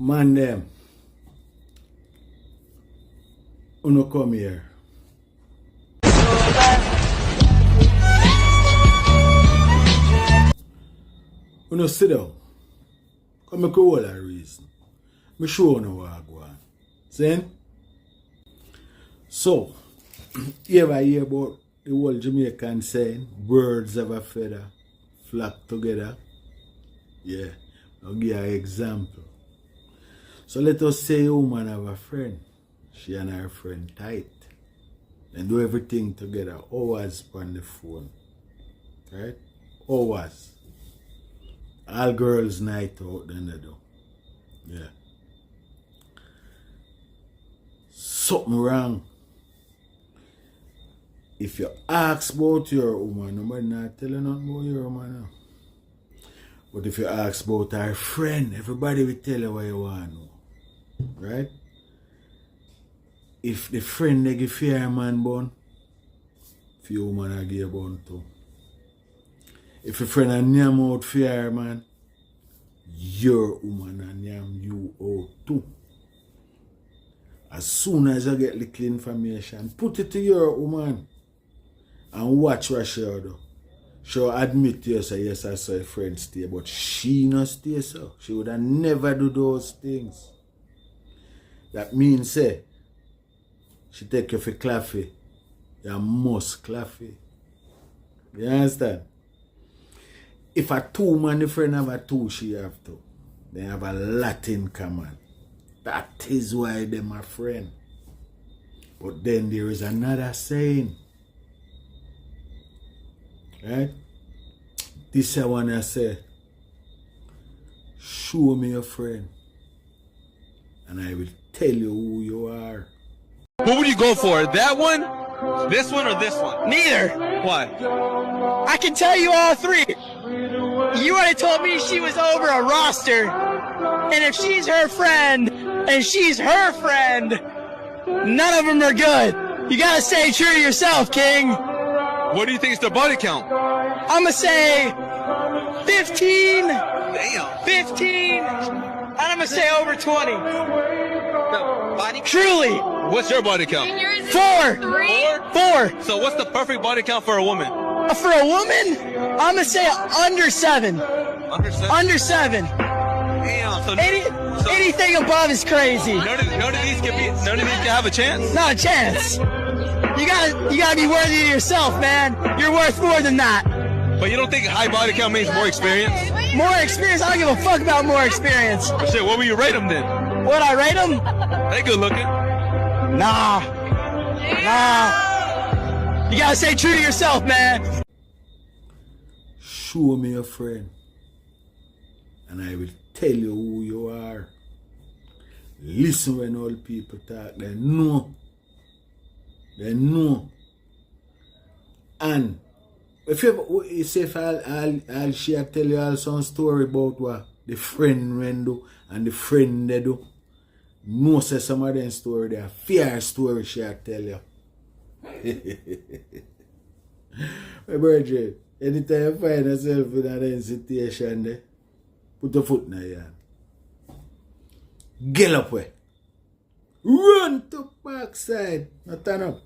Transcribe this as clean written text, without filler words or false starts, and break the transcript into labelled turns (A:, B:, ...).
A: Man them, uno come here. Uno sit down. Come make a whole lot of reason. Me show you what I go on. See? So, you ever hear about the whole Jamaican saying, birds of a feather flock together? Yeah. I'll give you an example. So let us say a woman have a friend. She and her friend tight. And do everything together. Hours on the phone. Right? Hours. All girls night out then they do. Yeah. Something wrong. If you ask about your woman, nobody not telling nothing about your woman now. But if you ask about her friend, everybody will tell you what you want to know. Right? If the friend they give your man bun, your woman will give bun too. If your friend a nyam out for your man, your woman a nyam you out too. As soon as you get little information, put it to your woman and watch what she'll do. She'll admit to you, say, yes, I saw a friend stay, but she not stay so. She would have never do those things. That means, say, she take you for coffee. You must coffee. You understand? If a two man, the friend have a two, she have to. They have a lot in common. That is why them are friends. But then there is another saying. Right? This I wanna say. Show me your friend. And I will tell you who you are.
B: What would you go for? That one? This one or this one?
C: Neither.
B: Why?
C: I can tell you all three. You already told me she was over a roster. And if she's her friend, and she's her friend, none of them are good. You gotta stay true to yourself, King.
B: What do you think is their body count?
C: I'm gonna say 15.
B: Damn.
C: 15. And I'm gonna say over 20.
B: No, body
C: Truly.
B: What's your body count?
C: 4. 4.
B: So what's the perfect body count for a woman?
C: For a woman, I'm gonna say under 7.
B: Under 7?
C: Under 7.
B: Damn. So
C: Anything above is crazy.
B: none of these can have a chance?
C: Not a chance. You gotta be worthy of yourself, man. You're worth more than that.
B: But you don't think high body count means more experience?
C: More experience? I don't give a fuck about more experience.
B: But shit, what would you rate them then?
C: Would I rate them?
B: They good looking.
C: Nah. You gotta stay true to yourself, man.
A: Show me your friend. And I will tell you who you are. Listen when all people talk. They know. They know. And if you say if I'll share tell you all some story about what the friend when do and the friend they do. No say some of them story they are fear story she'll tell you. My brother, anytime you find yourself in that situation there, put your foot in the yard. Get up way. Run to backside. Not turn up.